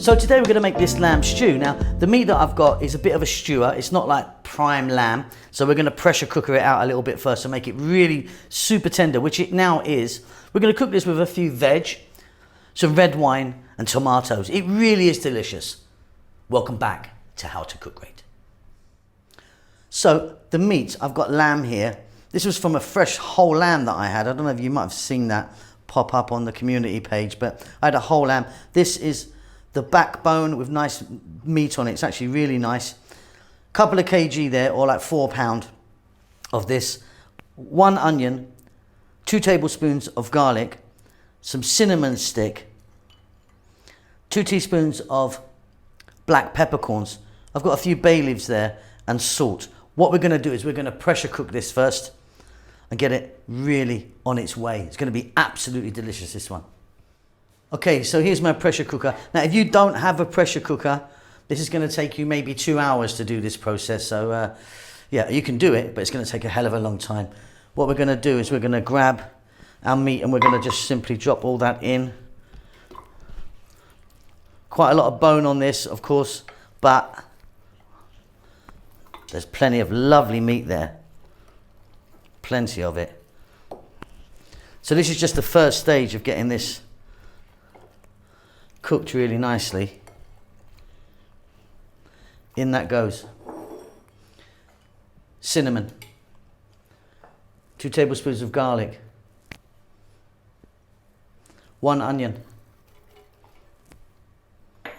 So today we're going to make this lamb stew. Now the meat that I've got is a bit of a stewer. It's not like prime lamb. So we're going to pressure cooker it out a little bit first to make it really super tender, which it now is. We're going to cook this with a few veg, some red wine and tomatoes. It really is delicious. Welcome back to How to Cook Great. So the meat, I've got lamb here. This was from a fresh whole lamb that I had. I don't know if you might have seen that pop up on the community page, but I had a whole lamb. This is the backbone with nice meat on it. It's actually really nice. Couple of kg there, or like 4 pound of this. 1 onion, 2 tablespoons of garlic, some cinnamon stick, 2 teaspoons of black peppercorns. I've got a few bay leaves there and salt. What we're going to do is we're going to pressure cook this first and get it really on its way. It's going to be absolutely delicious, this one. Okay, so here's my pressure cooker. Now, if you don't have a pressure cooker, this is going to take you maybe 2 hours to do this process. So, yeah, you can do it, but it's going to take a hell of a long time. What we're going to do is we're going to grab our meat and we're going to just simply drop all that in. Quite a lot of bone on this, of course, but there's plenty of lovely meat there. Plenty of it. So this is just the first stage of getting this cooked really nicely. In that goes cinnamon, 2 tablespoons of garlic, 1 onion, a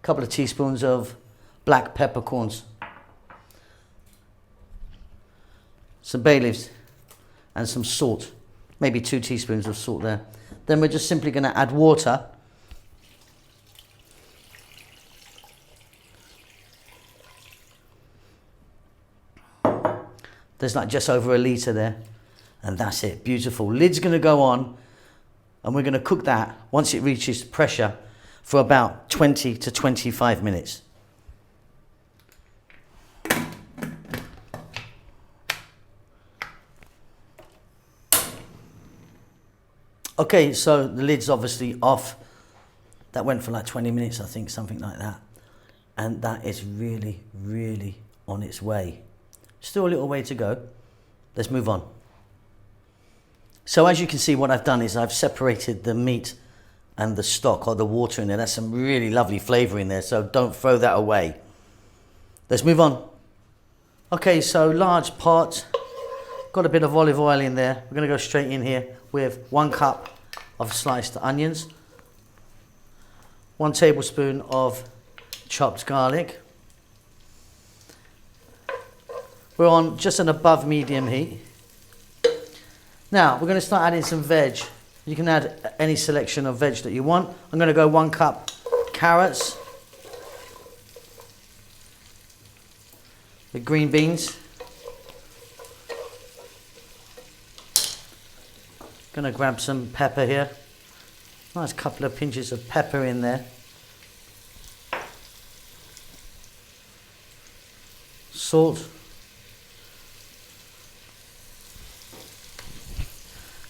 couple of teaspoons of black peppercorns, some bay leaves and some salt, maybe 2 teaspoons of salt there. Then we're just simply going to add water. There's like just over a litre there. And that's it, beautiful. Lid's going to go on and we're going to cook that once it reaches pressure for about 20 to 25 minutes. Okay, so the lid's obviously off. That went for like 20 minutes, I think, something like that. And that is really, really on its way. Still a little way to go. Let's move on. So as you can see, what I've done is I've separated the meat and the stock, or the water in there. That's some really lovely flavour in there, so don't throw that away. Let's move on. Okay, so large pot. Got a bit of olive oil in there. We're going to go straight in here with 1 cup of sliced onions, 1 tablespoon of chopped garlic. We're on just an above medium heat. Now we're going to start adding some veg. You can add any selection of veg that you want. I'm going to go 1 cup carrots, the green beans. Going to grab some pepper here. Nice couple of pinches of pepper in there. Salt.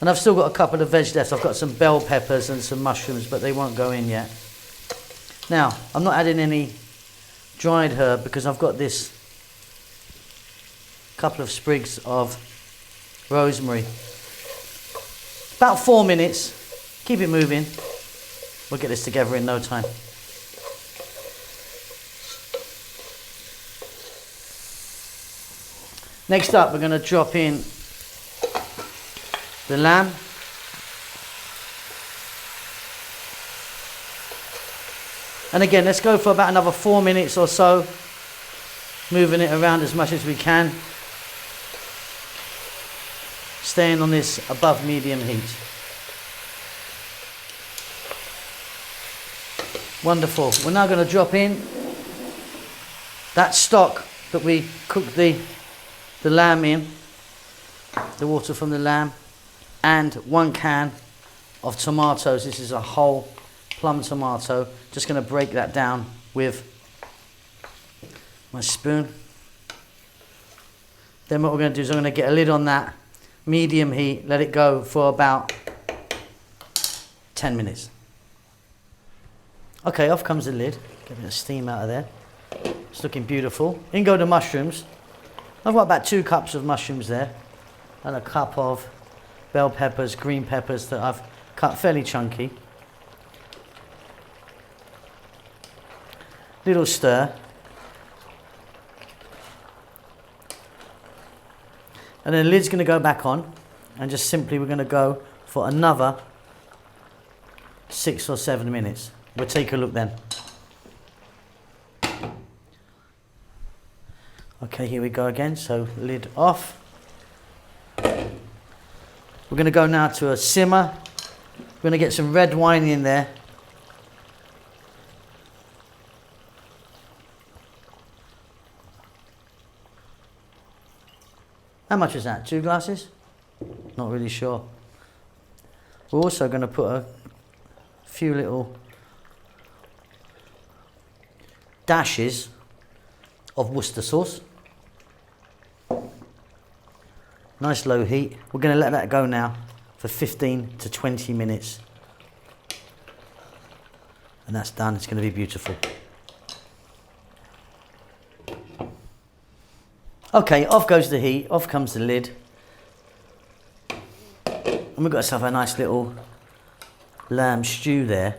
And I've still got a couple of veg left. I've got some bell peppers and some mushrooms, but they won't go in yet. Now, I'm not adding any dried herb because I've got this couple of sprigs of rosemary. About 4 minutes. Keep it moving. We'll get this together in no time. Next up, we're going to drop in the lamb. And again, let's go for about another 4 minutes or so, moving it around as much as we can. Staying on this above medium heat. Wonderful. We're now going to drop in that stock that we cooked the lamb in, the water from the lamb, and 1 can of tomatoes. This is a whole plum tomato. Just going to break that down with my spoon. Then what we're going to do is I'm going to get a lid on that, medium heat, let it go for about 10 minutes. Okay, off comes the lid. Get a bit of steam out of there. It's looking beautiful. In go the mushrooms. I've got about 2 cups of mushrooms there, and a cup of bell peppers, green peppers that I've cut fairly chunky. Little stir. And then the lid's going to go back on, and just simply we're going to go for another 6 or 7 minutes. We'll take a look then. Okay, here we go again. So lid off. We're going to go now to a simmer. We're going to get some red wine in there. How much is that? 2 glasses? Not really sure. We're also going to put a few little dashes of Worcester sauce. Nice low heat. We're going to let that go now for 15 to 20 minutes. And that's done. It's going to be beautiful. Okay, off goes the heat, off comes the lid. And we've got ourselves a nice little lamb stew there.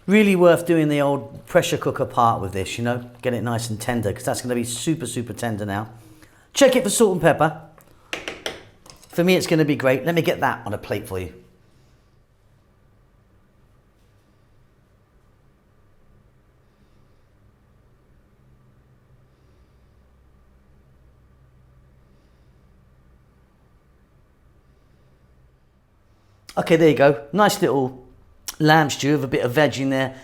Really worth doing the old pressure cooker part with this, you know, get it nice and tender, because that's going to be super, super tender now. Check it for salt and pepper. For me, it's going to be great. Let me get that on a plate for you. Okay, there you go. Nice little lamb stew with a bit of veg in there,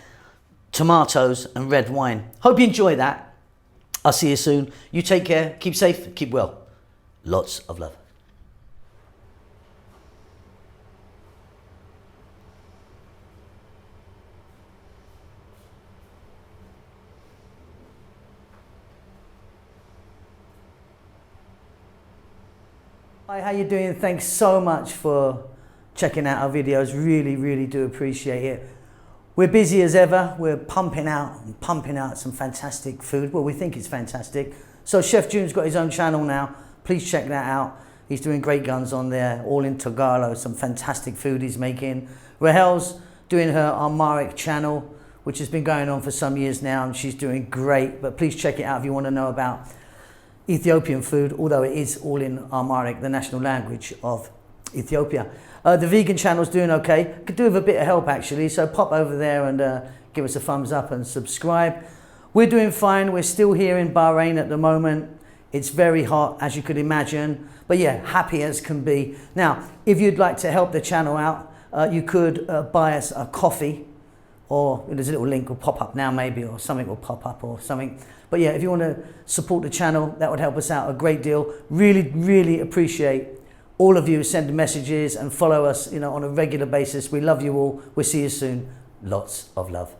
tomatoes and red wine. Hope you enjoy that. I'll see you soon. You take care, keep safe, keep well. Lots of love. Hi, how you doing? Thanks so much for checking out our videos. Really do appreciate it. We're busy as ever. We're pumping out some fantastic food. Well, we think it's fantastic. So Chef June's got his own channel now. Please check that out. He's doing great guns on there, all in Tagalog, some fantastic food he's making. Rahel's doing her Amharic channel, which has been going on for some years now, and she's doing great. But please check it out if you want to know about Ethiopian food, although it is all in Amharic, the national language of Ethiopia. The vegan channel's doing okay. Could do with a bit of help actually, so pop over there and give us a thumbs up and subscribe. We're doing fine. We're still here in Bahrain at the moment. It's very hot, as you could imagine, but yeah, happy as can be. Now, if you'd like to help the channel out, you could buy us a coffee, or there's a little link will pop up now maybe, or something will pop up or something. But yeah, if you want to support the channel, that would help us out a great deal. Really appreciate all of you send messages and follow us, you know, on a regular basis. We love you all. We'll see you soon. Lots of love.